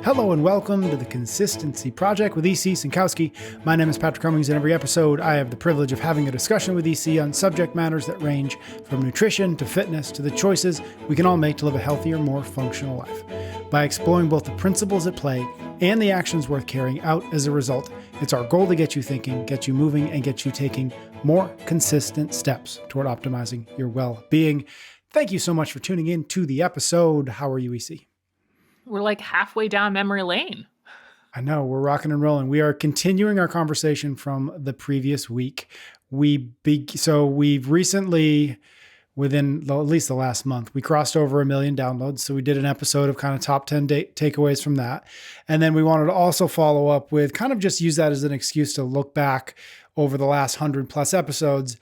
Hello and welcome to the Consistency Project with EC Sinkowski. My name is Patrick Cummings. In every episode, I have the privilege of having a discussion with EC on subject matters that range from nutrition to fitness to the choices we can all make to live a healthier, more functional life. By exploring both the principles at play and the actions worth carrying out as a result, it's our goal to get you thinking, get you moving, and get you taking more consistent steps toward optimizing your well-being. Thank you so much for tuning in to the episode. How are you, EC? We're like halfway down memory lane. I know, we're rocking and rolling. We are continuing our conversation from the previous week. We've recently, within at least the last month, we crossed over 1 million downloads. So we did an episode of kind of top 10 takeaways from that. And then we wanted to also follow up with kind of just use that as an excuse to look back over the last 100 plus episodes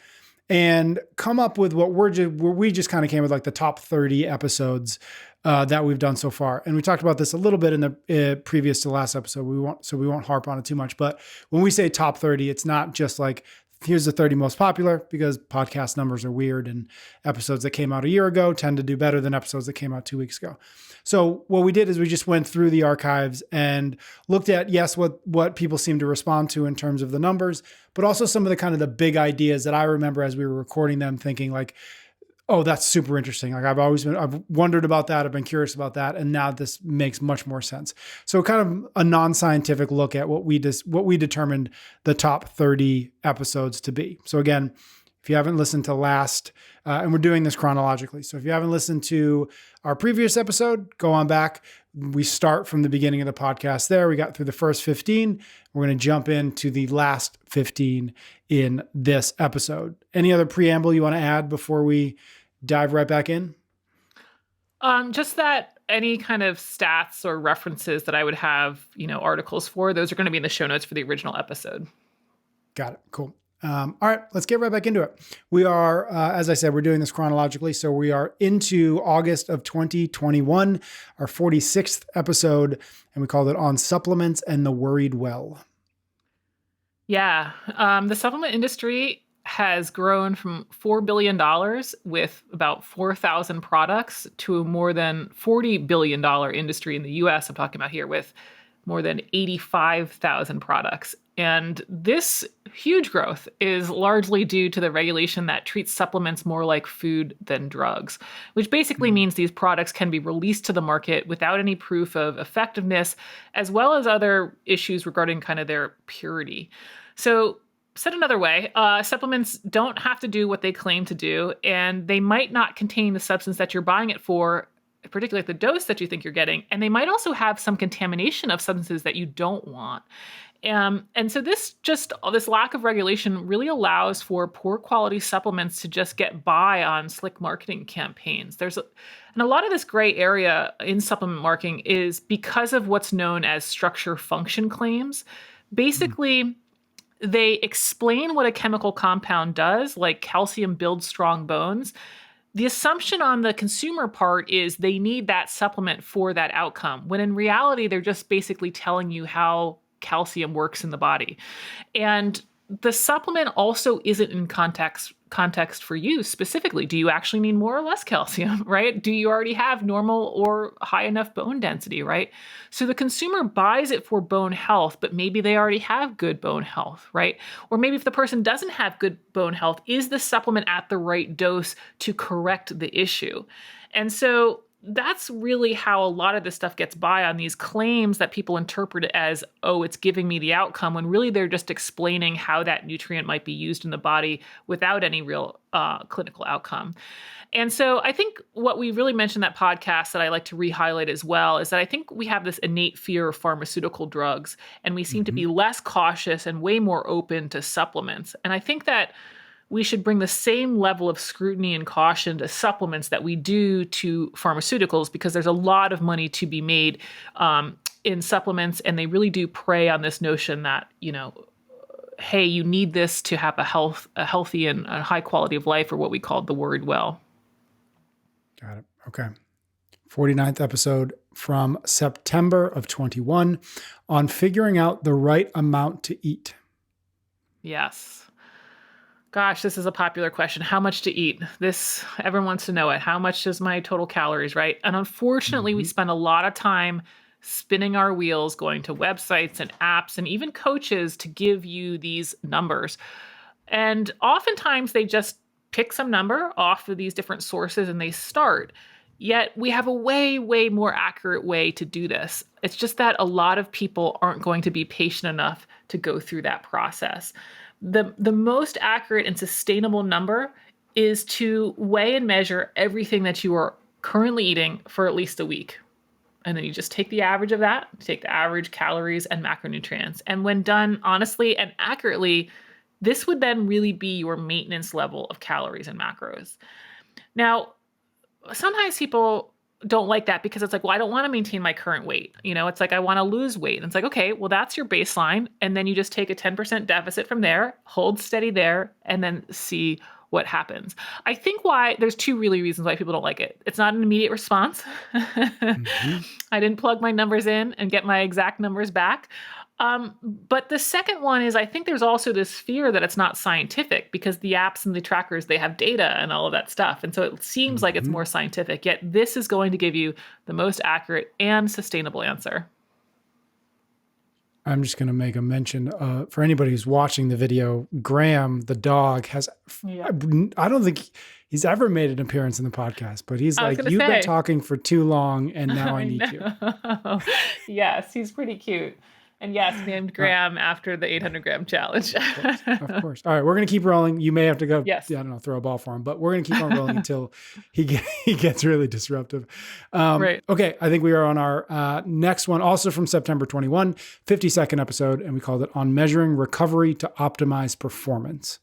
and come up with where we just kind of came with like the top 30 episodes that we've done so far. And we talked about this a little bit in the previous to last episode. We won't harp on it too much. But when we say top 30, it's not just like, here's the 30 most popular, because podcast numbers are weird and episodes that came out a year ago tend to do better than episodes that came out 2 weeks ago. So what we did is we just went through the archives and looked at, yes, what people seem to respond to in terms of the numbers, but also some of the kind of the big ideas that I remember as we were recording them thinking like, oh, that's super interesting. Like I've wondered about that. I've been curious about that. And now this makes much more sense. So kind of a non-scientific look at what we determined the top 30 episodes to be. So again, if you haven't listened to and we're doing this chronologically. So if you haven't listened to our previous episode, go on back. We start from the beginning of the podcast there. We got through the first 15. We're going to jump into the last 15 in this episode. Any other preamble you want to add before we dive right back in? Just that any kind of stats or references that I would have, articles for, those are going to be in the show notes for the original episode. Got it. Cool. All right, let's get right back into it. We are, as I said, we're doing this chronologically. So we are into August of 2021, our 46th episode, and we called it On Supplements and the Worried Well. Yeah. The supplement industry has grown from $4 billion with about 4,000 products to a more than $40 billion industry in the US. I'm talking about here with more than 85,000 products. And this huge growth is largely due to the regulation that treats supplements more like food than drugs, which basically means these products can be released to the market without any proof of effectiveness, as well as other issues regarding kind of their purity. So said another way, supplements don't have to do what they claim to do, and they might not contain the substance that you're buying it for, particularly at the dose that you think you're getting. And they might also have some contamination of substances that you don't want. And so this lack of regulation really allows for poor quality supplements to just get by on slick marketing campaigns. And a lot of this gray area in supplement marketing is because of what's known as structure function claims. Basically, they explain what a chemical compound does, like calcium builds strong bones. The assumption on the consumer part is they need that supplement for that outcome, when in reality, they're just basically telling you how calcium works in the body. And the supplement also isn't in context for you specifically. Do you actually need more or less calcium, right? Do you already have normal or high enough bone density, right? So the consumer buys it for bone health, but maybe they already have good bone health, right? Or maybe if the person doesn't have good bone health, is the supplement at the right dose to correct the issue? And so that's really how a lot of this stuff gets by on these claims that people interpret it as, oh, it's giving me the outcome, when really they're just explaining how that nutrient might be used in the body without any real clinical outcome. And so I think what we really mentioned in that podcast that I like to re-highlight as well is that I think we have this innate fear of pharmaceutical drugs, and we seem to be less cautious and way more open to supplements. And I think that we should bring the same level of scrutiny and caution to supplements that we do to pharmaceuticals, because there's a lot of money to be made in supplements, and they really do prey on this notion that, hey, you need this to have a healthy and a high quality of life, or what we call the worried well. Got it. Okay. 49th episode from September of 21 on figuring out the right amount to eat. Yes. Gosh, this is a popular question. How much to eat? Everyone wants to know it. How much is my total calories, right? And unfortunately, we spend a lot of time spinning our wheels, going to websites and apps and even coaches to give you these numbers. And oftentimes they just pick some number off of these different sources and they start. Yet we have a way, way more accurate way to do this. It's just that a lot of people aren't going to be patient enough to go through that process. The most accurate and sustainable number is to weigh and measure everything that you are currently eating for at least a week. And then you just take the average of that, take the average calories and macronutrients. And when done honestly and accurately, this would then really be your maintenance level of calories and macros. Now, sometimes people don't like that because it's like, well, I don't want to maintain my current weight. It's like, I want to lose weight. And it's like, okay, well, that's your baseline. And then you just take a 10% deficit from there, hold steady there, and then see what happens. I think there's two really reasons why people don't like it. It's not an immediate response. Mm-hmm. I didn't plug my numbers in and get my exact numbers back. But the second one is I think there's also this fear that it's not scientific because the apps and the trackers, they have data and all of that stuff. And so it seems like it's more scientific, yet this is going to give you the most accurate and sustainable answer. I'm just going to make a mention for anybody who's watching the video. Graham, the dog, I don't think he's ever made an appearance in the podcast, but he's like, you've been talking for too long and now I need you. Yes, he's pretty cute. And yes, named Graham after the 800-gram challenge. Of course. All right, we're going to keep rolling. You may have to go, yes. I don't know, throw a ball for him, but we're going to keep on rolling until he gets really disruptive. Right. Okay, I think we are on our next one, also from September 21, 50-second episode, and we called it On Measuring Recovery to Optimize Performance.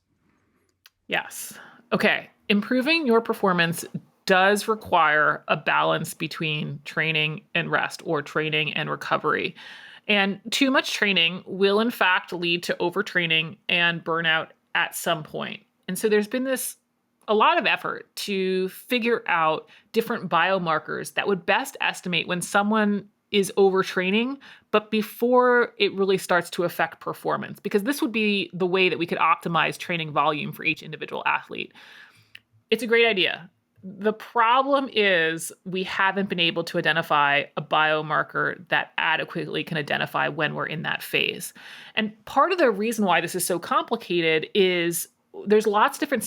Yes. Okay, improving your performance does require a balance between training and rest or training and recovery. And too much training will, in fact, lead to overtraining and burnout at some point. And so there's been a lot of effort to figure out different biomarkers that would best estimate when someone is overtraining, but before it really starts to affect performance, because this would be the way that we could optimize training volume for each individual athlete. It's a great idea. The problem is we haven't been able to identify a biomarker that adequately can identify when we're in that phase. And part of the reason why this is so complicated is there's lots of different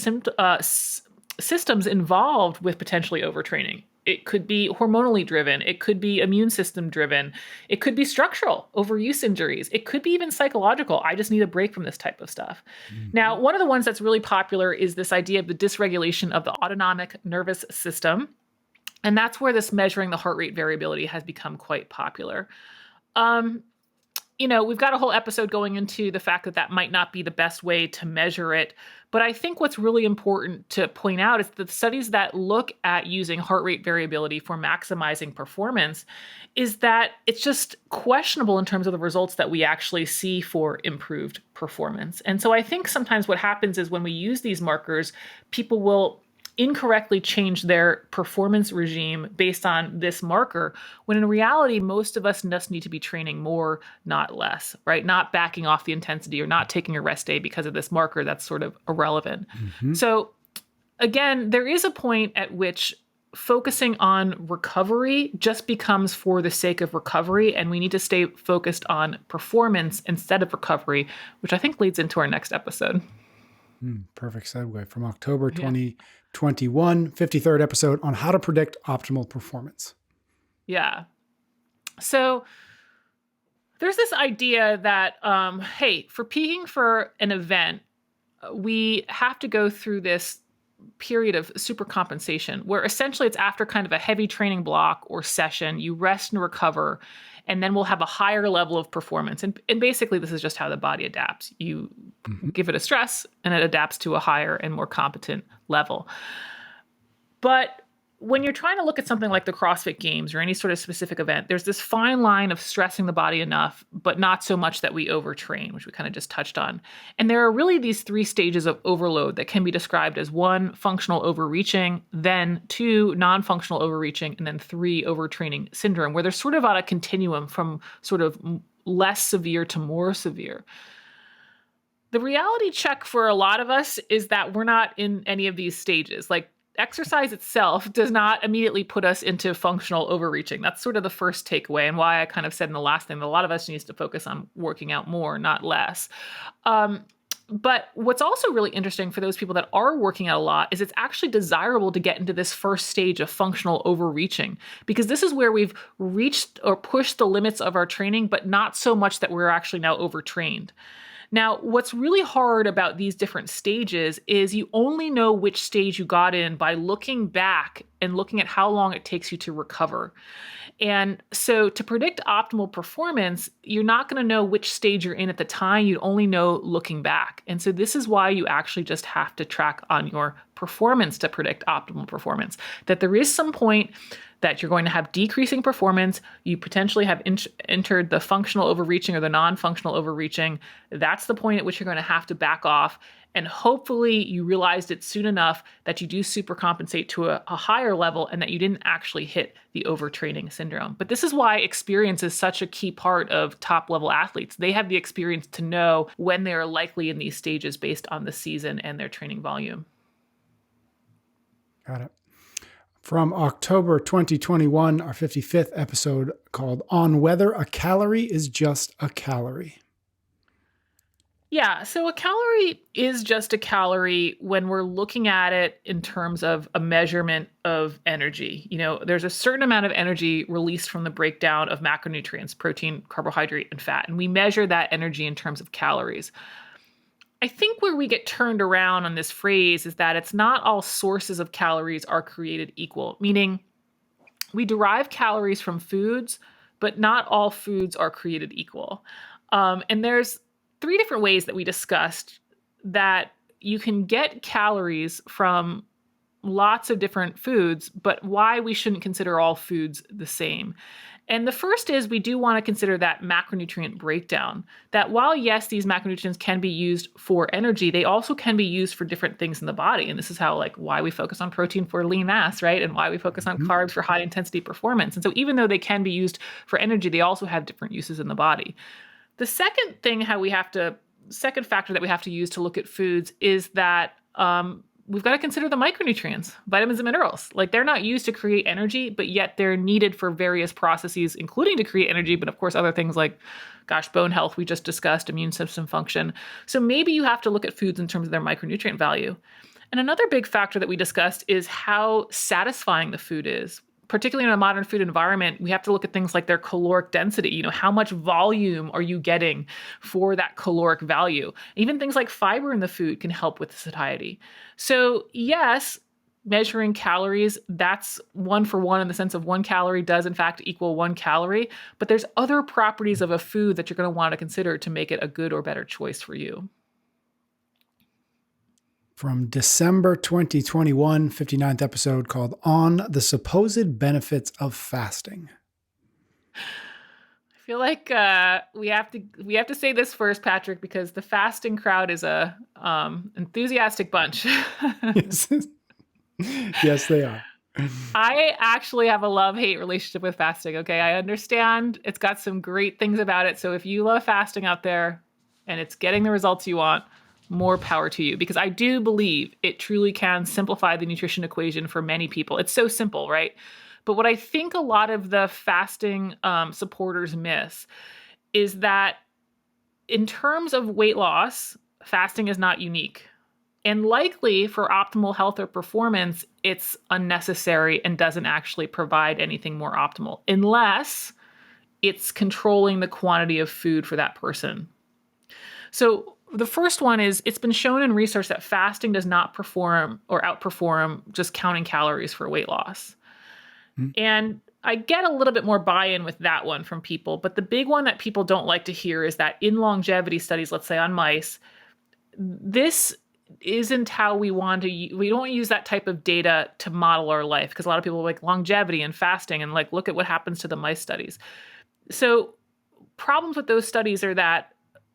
systems involved with potentially overtraining. It could be hormonally driven. It could be immune system driven. It could be structural, overuse injuries. It could be even psychological. I just need a break from this type of stuff. Mm-hmm. Now, one of the ones that's really popular is this idea of the dysregulation of the autonomic nervous system. And that's where this measuring the heart rate variability has become quite popular. We've got a whole episode going into the fact that might not be the best way to measure it. But I think what's really important to point out is that the studies that look at using heart rate variability for maximizing performance is that it's just questionable in terms of the results that we actually see for improved performance. And so I think sometimes what happens is when we use these markers, people will incorrectly change their performance regime based on this marker, when in reality, most of us just need to be training more, not less, right? Not backing off the intensity or not taking a rest day because of this marker that's sort of irrelevant. Mm-hmm. So again, there is a point at which focusing on recovery just becomes for the sake of recovery, and we need to stay focused on performance instead of recovery, which I think leads into our next episode. Perfect segue from October 2021, 53rd episode on how to predict optimal performance. Yeah. So there's this idea that, hey, for peaking for an event, we have to go through this period of supercompensation where essentially it's after kind of a heavy training block or session, you rest and recover, and then we'll have a higher level of performance. And basically, this is just how the body adapts. You give it a stress, and it adapts to a higher and more competent level. But when you're trying to look at something like the CrossFit Games or any sort of specific event, there's this fine line of stressing the body enough, but not so much that we overtrain, which we kind of just touched on. And there are really these three stages of overload that can be described as 1, functional overreaching, then 2, non-functional overreaching, and then 3, overtraining syndrome, where they're sort of on a continuum from sort of less severe to more severe. The reality check for a lot of us is that we're not in any of these stages. Like, exercise itself does not immediately put us into functional overreaching. That's sort of the first takeaway, and why I kind of said in the last thing that a lot of us needs to focus on working out more, not less. But what's also really interesting for those people that are working out a lot is it's actually desirable to get into this first stage of functional overreaching, because this is where we've reached or pushed the limits of our training, but not so much that we're actually now overtrained. Now, what's really hard about these different stages is you only know which stage you got in by looking back and looking at how long it takes you to recover. And so to predict optimal performance, you're not going to know which stage you're in at the time. You only know looking back. And so this is why you actually just have to track on your performance to predict optimal performance. That there is some point that you're going to have decreasing performance. You potentially have entered the functional overreaching or the non-functional overreaching. That's the point at which you're going to have to back off. And hopefully you realized it soon enough that you do supercompensate to a higher level and that you didn't actually hit the overtraining syndrome. But this is why experience is such a key part of top level athletes. They have the experience to know when they are likely in these stages based on the season and their training volume. Got it. From October 2021, our 55th episode called On Whether a Calorie is Just a Calorie. Yeah, so a calorie is just a calorie when we're looking at it in terms of a measurement of energy. You know, there's a certain amount of energy released from the breakdown of macronutrients, protein, carbohydrate, and fat, and we measure that energy in terms of calories. I think where we get turned around on this phrase is that it's not all sources of calories are created equal, meaning we derive calories from foods, but not all foods are created equal. And there's 3 different ways that we discussed that you can get calories from lots of different foods, but why we shouldn't consider all foods the same. And the first is we do want to consider that macronutrient breakdown, that while, yes, these macronutrients can be used for energy, they also can be used for different things in the body. And this is how, like, why we focus on protein for lean mass, right? And why we focus on carbs for high intensity performance. And so even though they can be used for energy, they also have different uses in the body. The second factor that we have to use to look at foods is that we've got to consider the micronutrients, vitamins and minerals. Like, they're not used to create energy, but yet they're needed for various processes, including to create energy, but of course other things like, bone health we just discussed, immune system function. So maybe you have to look at foods in terms of their micronutrient value. And another big factor that we discussed is how satisfying the food is. Particularly in a modern food environment, we have to look at things like their caloric density. You know, how much volume are you getting for that caloric value? Even things like fiber in the food can help with satiety. So yes, measuring calories, that's 1 for 1 in the sense of 1 calorie does in fact equal 1 calorie, but there's other properties of a food that you're going to want to consider to make it a good or better choice for you. From December 2021, 59th episode called On the Supposed Benefits of Fasting. I feel like we have to say this first, Patrick, because the fasting crowd is a enthusiastic bunch. Yes. Yes, they are. I actually have a love-hate relationship with fasting. Okay, I understand it's got some great things about it. So if you love fasting out there and it's getting the results you want, more power to you, because I do believe it truly can simplify the nutrition equation for many people. It's so simple, right? But what I think a lot of the fasting supporters miss is that in terms of weight loss, fasting is not unique. And likely for optimal health or performance, it's unnecessary and doesn't actually provide anything more optimal, unless it's controlling the quantity of food for that person. So the first one is, it's been shown in research that fasting does not perform or outperform just counting calories for weight loss. And I get a little bit more buy-in with that one from people, but the big one that people don't like to hear is that in longevity studies, let's say on mice, this isn't how we don't use that type of data to model our life, because a lot of people are like longevity and fasting and like, look at what happens to the mice studies. So problems with those studies are that,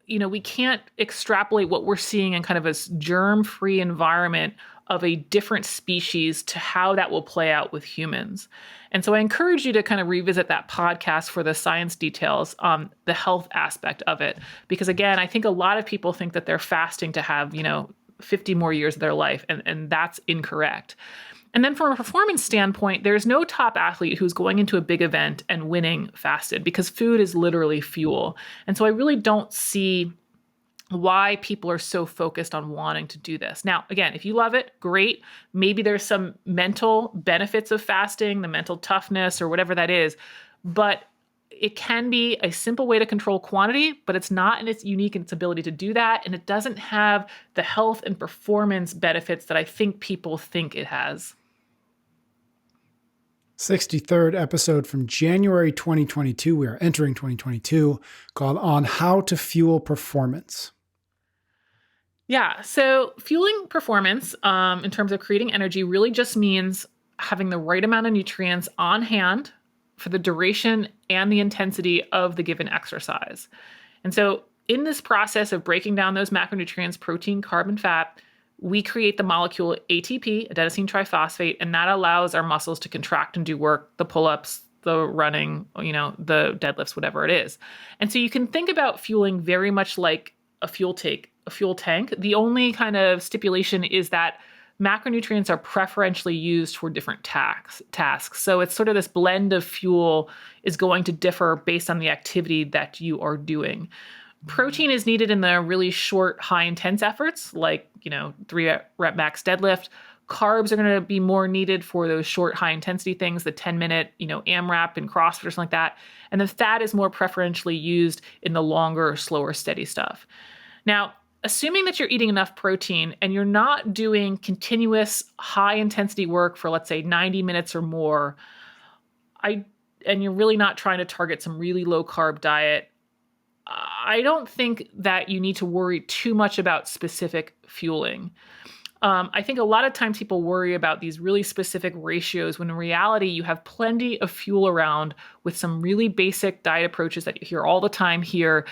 you know, we can't extrapolate what we're seeing in kind of a germ-free environment of a different species to how that will play out with humans. And so I encourage you to kind of revisit that podcast for the science details on the health aspect of it. Because again, I think a lot of people think that they're fasting to have, 50 more years of their life, and that's incorrect. And then from a performance standpoint, there's no top athlete who's going into a big event and winning fasted because food is literally fuel. And so I really don't see why people are so focused on wanting to do this. Now, again, if you love it, great. Maybe there's some mental benefits of fasting, the mental toughness or whatever that is, but it can be a simple way to control quantity, but it's not in its unique in its ability to do that. And it doesn't have the health and performance benefits that I think people think it has. 63rd episode from January 2022. We are entering 2022, called On How to Fuel Performance. Yeah. So fueling performance in terms of creating energy really just means having the right amount of nutrients on hand for the duration and the intensity of the given exercise. And so in this process of breaking down those macronutrients, protein, carb, and fat, we create the molecule ATP, adenosine triphosphate, and that allows our muscles to contract and do work, the pull-ups, the running, the deadlifts, whatever it is. And so you can think about fueling very much like a fuel tank. The only kind of stipulation is that macronutrients are preferentially used for different tasks. So it's sort of this blend of fuel is going to differ based on the activity that you are doing. Protein is needed in the really short, high intense efforts, like, 3 rep max deadlift. Carbs are going to be more needed for those short, high intensity things, the 10-minute, AMRAP and CrossFitter or something like that. And then fat is more preferentially used in the longer, slower, steady stuff. Now, assuming that you're eating enough protein and you're not doing continuous high intensity work for, let's say, 90 minutes or more, and you're really not trying to target some really low carb diet, I don't think that you need to worry too much about specific fueling. I think a lot of times people worry about these really specific ratios when in reality you have plenty of fuel around with some really basic diet approaches that you hear all the time here.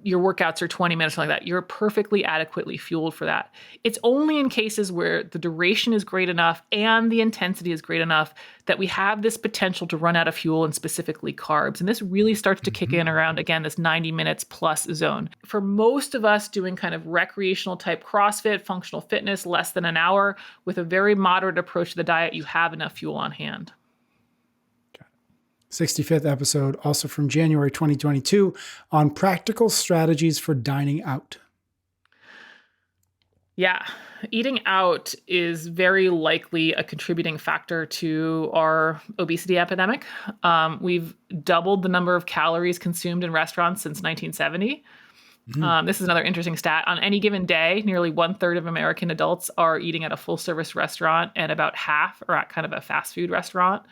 Your workouts are 20 minutes, like that. You're perfectly adequately fueled for that. It's only in cases where the duration is great enough and the intensity is great enough that we have this potential to run out of fuel and specifically carbs. And this really starts to kick in around, again, this 90 minutes plus zone. For most of us doing kind of recreational type CrossFit, functional fitness, less than an hour, with a very moderate approach to the diet, you have enough fuel on hand. 65th episode, also from January 2022, on practical strategies for dining out. Yeah, eating out is very likely a contributing factor to our obesity epidemic. We've doubled the number of calories consumed in restaurants since 1970. This is another interesting stat. On any given day, nearly 1/3 of American adults are eating at a full-service restaurant, and about half are at kind of a fast food restaurant.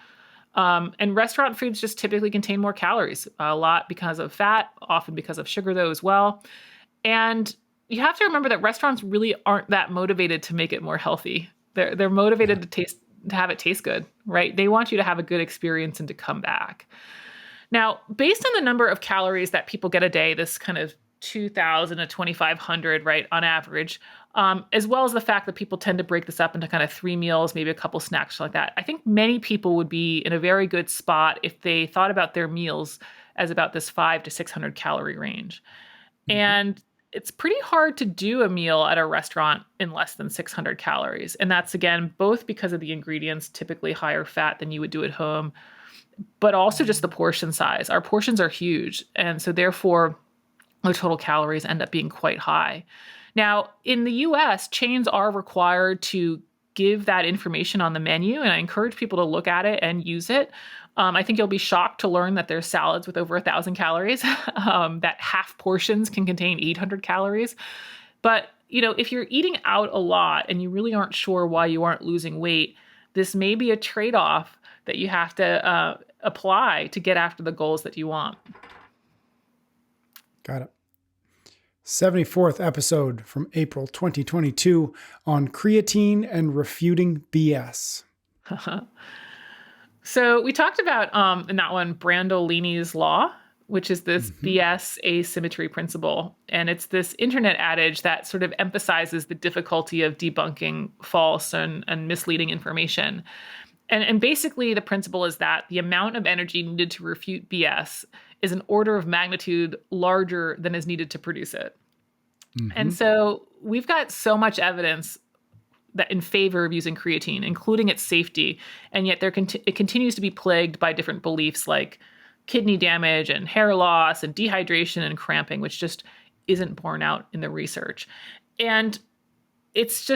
And restaurant foods just typically contain more calories, a lot because of fat, often because of sugar, though, as well. And you have to remember that restaurants really aren't that motivated to make it more healthy. They're motivated to have it taste good, right? They want you to have a good experience and to come back. Now, based on the number of calories that people get a day, this kind of 2,000 to 2,500, right, on average, as well as the fact that people tend to break this up into kind of 3 meals, maybe a couple snacks like that. I think many people would be in a very good spot if they thought about their meals as about this 500 to 600 calorie range. And it's pretty hard to do a meal at a restaurant in less than 600 calories. And that's, again, both because of the ingredients, typically higher fat than you would do at home, but also just the portion size. Our portions are huge. And so therefore, the total calories end up being quite high. Now, in the US, chains are required to give that information on the menu, and I encourage people to look at it and use it. I think you'll be shocked to learn that there's salads with over 1,000 calories, that half portions can contain 800 calories. But, if you're eating out a lot and you really aren't sure why you aren't losing weight, this may be a trade-off that you have to apply to get after the goals that you want. Got it. 74th episode from April 2022 on creatine and refuting BS. So we talked about in that one Brandolini's law, which is this BS asymmetry principle. And it's this internet adage that sort of emphasizes the difficulty of debunking false and misleading information. And basically the principle is that the amount of energy needed to refute BS is an order of magnitude larger than is needed to produce it. And so we've got so much evidence that in favor of using creatine, including its safety. And yet it continues to be plagued by different beliefs like kidney damage and hair loss and dehydration and cramping, which just isn't borne out in the research. And it's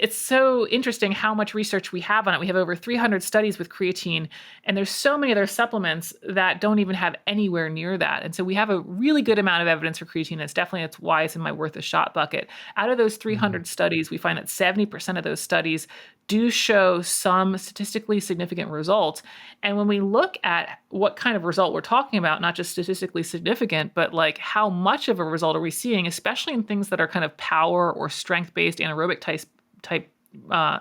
so interesting how much research we have on it. We have over 300 studies with creatine, and there's so many other supplements that don't even have anywhere near that. And so we have a really good amount of evidence for creatine. That's why it's in my worth a shot bucket. Out of those 300 studies, we find that 70% of those studies do show some statistically significant results. And when we look at what kind of result we're talking about, not just statistically significant, but like how much of a result are we seeing, especially in things that are kind of power or strength-based anaerobic type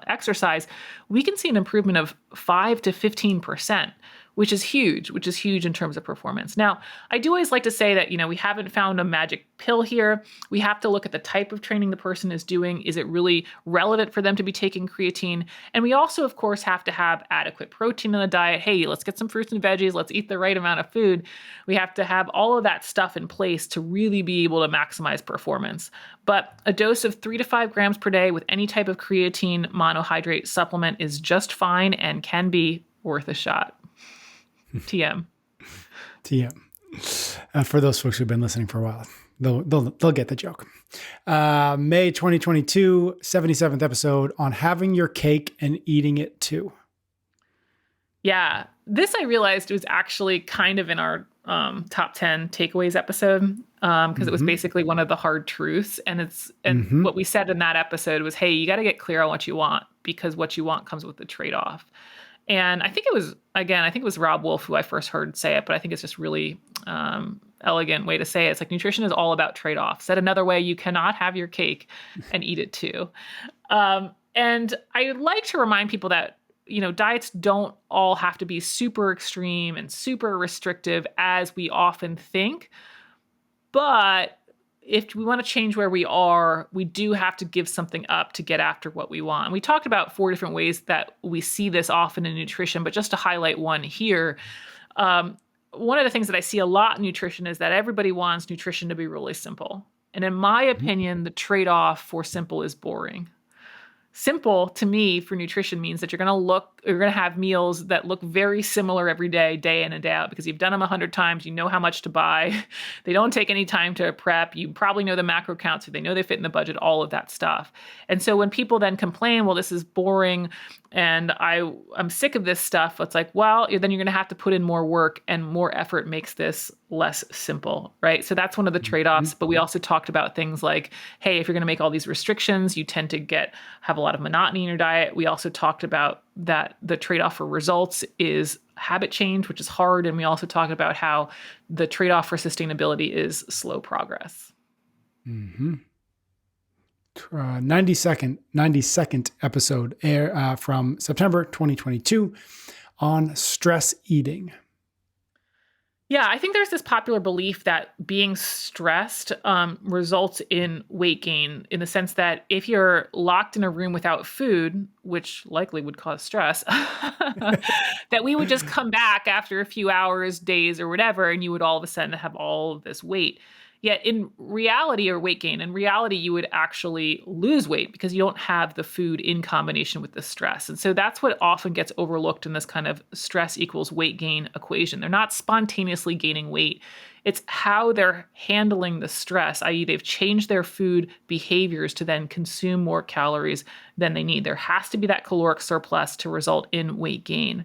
exercise, we can see an improvement of 5 to 15%, which is huge in terms of performance. Now, I do always like to say that, we haven't found a magic pill here. We have to look at the type of training the person is doing. Is it really relevant for them to be taking creatine? And we also, of course, have to have adequate protein in the diet. Hey, let's get some fruits and veggies. Let's eat the right amount of food. We have to have all of that stuff in place to really be able to maximize performance. But a dose of 3 to 5 grams per day with any type of creatine monohydrate supplement is just fine and can be worth a shot. TM. For those folks who've been listening for a while, they'll get the joke. May 2022, 77th episode on having your cake and eating it too. Yeah, this I realized was actually kind of in our top 10 takeaways episode because it was basically one of the hard truths. And what we said in that episode was, hey, you got to get clear on what you want because what you want comes with the trade-off. And I think it was Rob Wolf who I first heard say it, but I think it's just really elegant way to say it. It's like nutrition is all about trade-offs. Said another way, you cannot have your cake and eat it too. And I like to remind people that, diets don't all have to be super extreme and super restrictive as we often think. But if we want to change where we are, we do have to give something up to get after what we want. And we talked about 4 different ways that we see this often in nutrition, but just to highlight one here, one of the things that I see a lot in nutrition is that everybody wants nutrition to be really simple. And in my opinion, the trade-off for simple is boring. Simple to me for nutrition means that you're going to have meals that look very similar every day, day in and day out, because you've done them 100 times. You know how much to buy. They don't take any time to prep. You probably know the macro counts, so they know they fit in the budget, all of that stuff. And so when people then complain, well, this is boring and I'm sick of this stuff, it's like, well, then you're going to have to put in more work, and more effort makes this less simple, right? So that's one of the trade-offs. But we also talked about things like, hey, if you're going to make all these restrictions, you tend to have a lot of monotony in your diet. We also talked about that the trade-off for results is habit change, which is hard. And we also talked about how the trade-off for sustainability is slow progress. 92nd episode from September 2022 on stress eating. Yeah, I think there's this popular belief that being stressed results in weight gain, in the sense that if you're locked in a room without food, which likely would cause stress, that we would just come back after a few hours, days, or whatever, and you would all of a sudden have all of this weight. Yet in reality, or weight gain, in reality, you would actually lose weight because you don't have the food in combination with the stress. And so that's what often gets overlooked in this kind of stress equals weight gain equation. They're not spontaneously gaining weight. It's how they're handling the stress, i.e. they've changed their food behaviors to then consume more calories than they need. There has to be that caloric surplus to result in weight gain.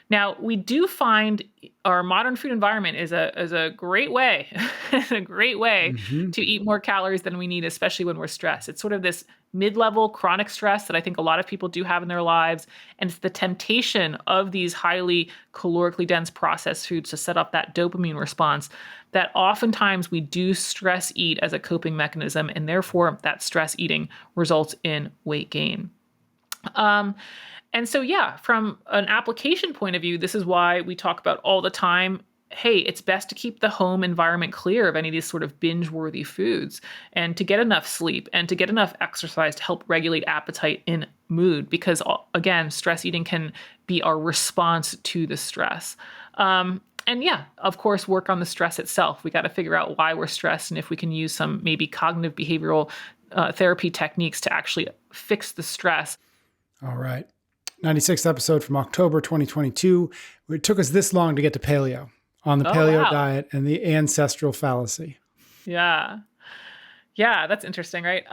Now, we do find our modern food environment is a great way, to eat more calories than we need, especially when we're stressed. It's sort of this mid-level chronic stress that I think a lot of people do have in their lives. And it's the temptation of these highly calorically dense processed foods to set off that dopamine response that oftentimes we do stress eat as a coping mechanism. And therefore, that stress eating results in weight gain. And so, yeah, from an application point of view, this is why we talk about all the time, hey, it's best to keep the home environment clear of any of these sort of binge-worthy foods, and to get enough sleep and to get enough exercise to help regulate appetite and mood, because again, stress eating can be our response to the stress. And yeah, of course, work on the stress itself. We got to figure out why we're stressed and if we can use some maybe cognitive behavioral therapy techniques to actually fix the stress. All right. 96th episode from October 2022. It took us this long to get to paleo, on the Oh, paleo wow. diet and the ancestral fallacy. Yeah. Yeah, that's interesting, right?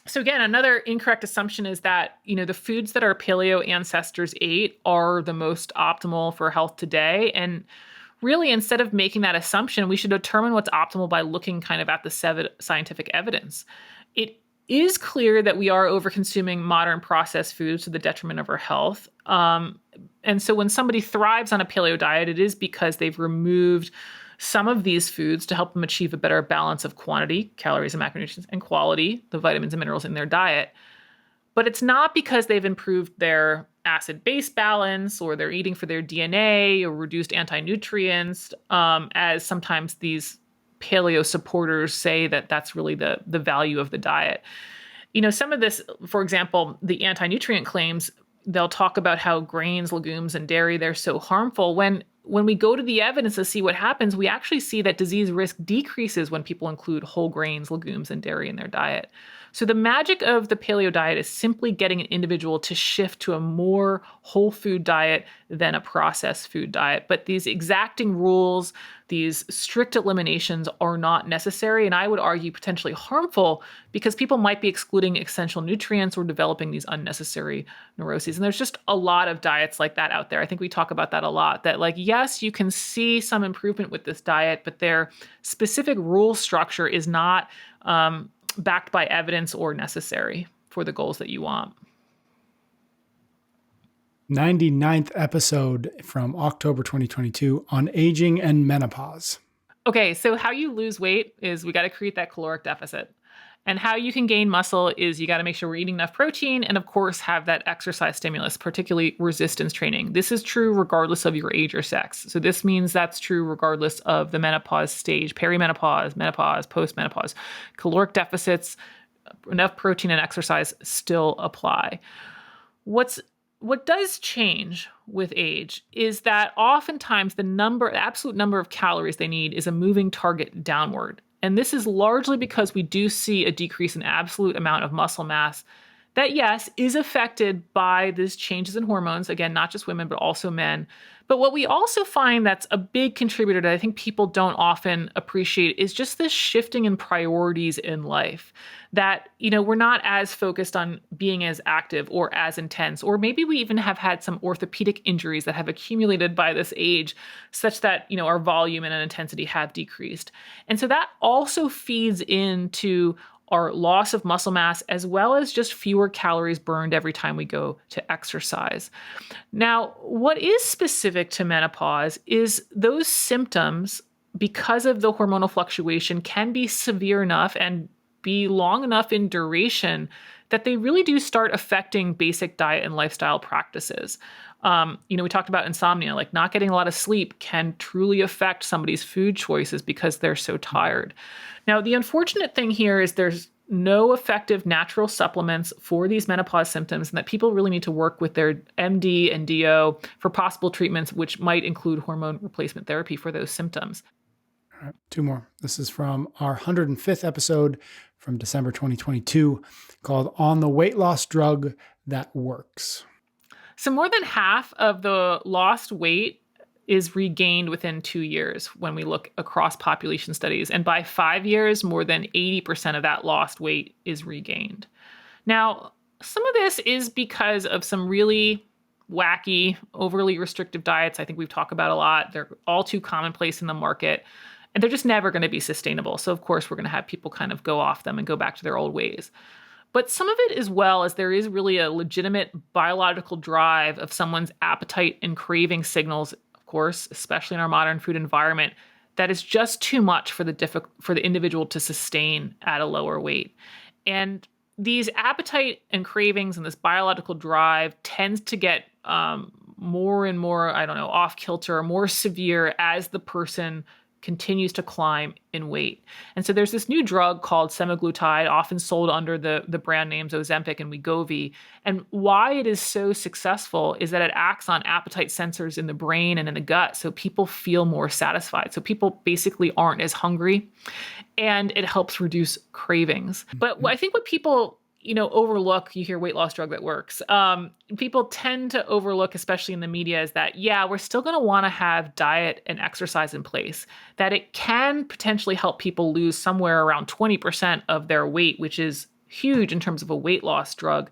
So again, another incorrect assumption is that, the foods that our paleo ancestors ate are the most optimal for health today. And really, instead of making that assumption, we should determine what's optimal by looking kind of at the scientific evidence. It is clear that we are overconsuming modern processed foods to the detriment of our health. And so when somebody thrives on a paleo diet, it is because they've removed some of these foods to help them achieve a better balance of quantity, calories and macronutrients, and quality, the vitamins and minerals in their diet. But it's not because they've improved their acid-base balance or they're eating for their DNA or reduced anti-nutrients, as sometimes these paleo supporters say that that's really the value of the diet. Some of this, for example, the anti-nutrient claims, they'll talk about how grains, legumes, and dairy, they're so harmful. When we go to the evidence to see what happens, we actually see that disease risk decreases when people include whole grains, legumes, and dairy in their diet. So the magic of the paleo diet is simply getting an individual to shift to a more whole food diet than a processed food diet. But these exacting rules, these strict eliminations are not necessary, and I would argue potentially harmful, because people might be excluding essential nutrients or developing these unnecessary neuroses. And there's just a lot of diets like that out there. I think we talk about that a lot, that yes, you can see some improvement with this diet, but their specific rule structure is not backed by evidence or necessary for the goals that you want. 99th episode from October 2022 on aging and menopause. Okay, so how you lose weight is we got to create that caloric deficit. And how you can gain muscle is you got to make sure we're eating enough protein and, of course, have that exercise stimulus, particularly resistance training. This is true regardless of your age or sex. So this means that's true regardless of the menopause stage, perimenopause, menopause, postmenopause. Caloric deficits, enough protein and exercise still apply. What does change with age is that oftentimes the absolute number of calories they need is a moving target downward. And this is largely because we do see a decrease in absolute amount of muscle mass that, yes, is affected by these changes in hormones. Again, not just women, but also men. But what we also find that's a big contributor that I think people don't often appreciate is just this shifting in priorities in life. That, we're not as focused on being as active or as intense, or maybe we even have had some orthopedic injuries that have accumulated by this age such that, our volume and intensity have decreased. And so that also feeds into our loss of muscle mass, as well as just fewer calories burned every time we go to exercise. Now, what is specific to menopause is those symptoms, because of the hormonal fluctuation, can be severe enough and be long enough in duration that they really do start affecting basic diet and lifestyle practices. We talked about insomnia, like not getting a lot of sleep can truly affect somebody's food choices because they're so tired. Now, the unfortunate thing here is there's no effective natural supplements for these menopause symptoms, and that people really need to work with their MD and DO for possible treatments, which might include hormone replacement therapy for those symptoms. All right, two more. This is from our 105th episode from December 2022 called On the Weight Loss Drug That Works. So more than half of the lost weight is regained within 2 years when we look across population studies. And by 5 years, more than 80% of that lost weight is regained. Now, some of this is because of some really wacky, overly restrictive diets I think we've talked about a lot. They're all too commonplace in the market, and they're just never going to be sustainable. So, of course, we're going to have people kind of go off them and go back to their old ways. But some of it as well is there is really a legitimate biological drive of someone's appetite and craving signals, of course, especially in our modern food environment, that is just too much for the individual to sustain at a lower weight. And these appetite and cravings and this biological drive tends to get more and more, off kilter, more severe as the person continues to climb in weight. And so there's this new drug called semaglutide, often sold under the brand names Ozempic and Wegovy. And why it is so successful is that it acts on appetite sensors in the brain and in the gut, so people feel more satisfied. So people basically aren't as hungry, and it helps reduce cravings. But I think what people overlook, you hear weight loss drug that works. People tend to overlook, especially in the media, is that, yeah, we're still going to want to have diet and exercise in place, that it can potentially help people lose somewhere around 20% of their weight, which is huge in terms of a weight loss drug.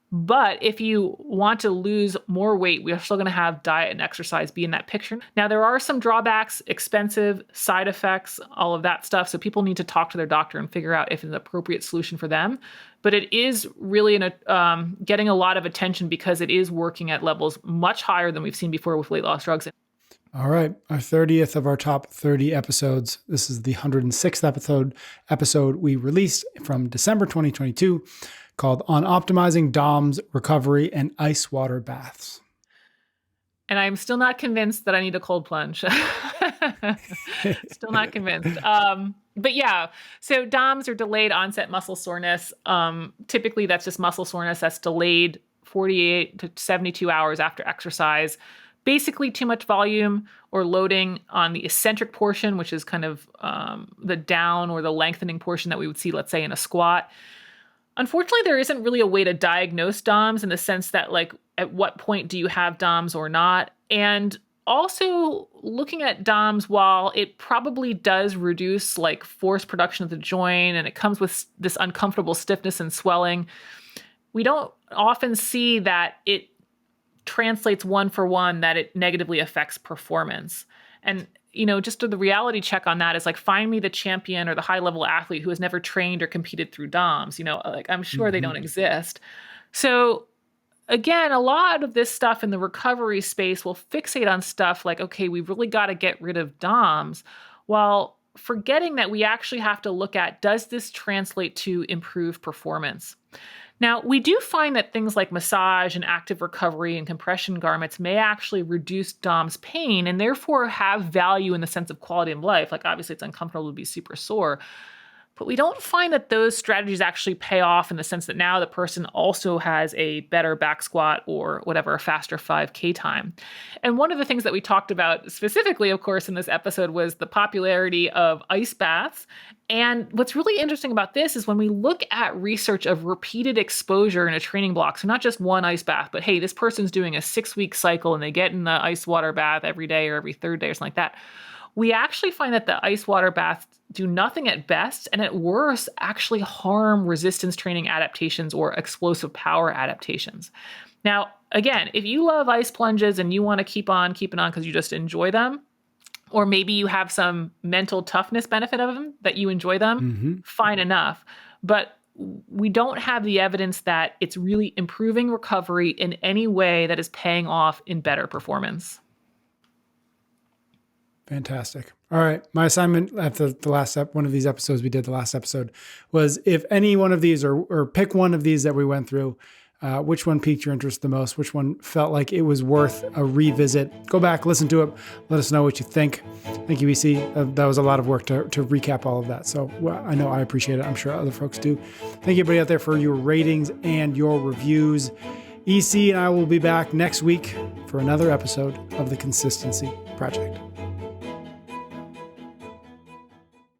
But if you want to lose more weight, we are still going to have diet and exercise be in that picture. Now, there are some drawbacks, expensive, side effects, all of that stuff. So people need to talk to their doctor and figure out if it's an appropriate solution for them. But it is really getting a lot of attention because it is working at levels much higher than we've seen before with weight loss drugs. All right, our 30th of our top 30 episodes. This is the 106th episode we released from December 2022, called On Optimizing DOMS Recovery and Ice Water Baths. And I'm still not convinced that I need a cold plunge. Still not convinced. But yeah, so DOMS are delayed onset muscle soreness. Typically, that's just muscle soreness that's delayed 48 to 72 hours after exercise. Basically, too much volume or loading on the eccentric portion, which is kind of the down or the lengthening portion that we would see, let's say, in a squat. Unfortunately, there isn't really a way to diagnose DOMS in the sense that, like, at what point do you have DOMS or not? And also looking at DOMS, while it probably does reduce like force production of the joint and it comes with this uncomfortable stiffness and swelling, we don't often see that it translates one for one, that it negatively affects performance. And just the reality check on that is like, find me the champion or the high level athlete who has never trained or competed through DOMS. Like, I'm sure they don't exist. So again, a lot of this stuff in the recovery space will fixate on stuff like, okay, we've really got to get rid of DOMS, while forgetting that we actually have to look at, does this translate to improved performance? Now, we do find that things like massage and active recovery and compression garments may actually reduce DOMS pain and therefore have value in the sense of quality of life. Like, obviously, it's uncomfortable to be super sore, but we don't find that those strategies actually pay off in the sense that now the person also has a better back squat or whatever, a faster 5K time. And one of the things that we talked about specifically, of course, in this episode was the popularity of ice baths. And what's really interesting about this is when we look at research of repeated exposure in a training block, so not just one ice bath, but hey, this person's doing a 6-week cycle and they get in the ice water bath every day or every third day or something like that, we actually find that the ice water baths do nothing at best, and at worst actually harm resistance training adaptations or explosive power adaptations. Now, again, if you love ice plunges and you want to keep on keeping on because you just enjoy them, or maybe you have some mental toughness benefit of them that you enjoy them, fine enough. But we don't have the evidence that it's really improving recovery in any way that is paying off in better performance. Fantastic. All right. My assignment at the last one of these episodes we did, the last episode, was if any one of these or pick one of these that we went through, which one piqued your interest the most, which one felt like it was worth a revisit. Go back, listen to it. Let us know what you think. Thank you, EC. That was a lot of work to recap all of that. So I know I appreciate it. I'm sure other folks do. Thank you, everybody out there, for your ratings and your reviews. EC and I will be back next week for another episode of The Consistency Project.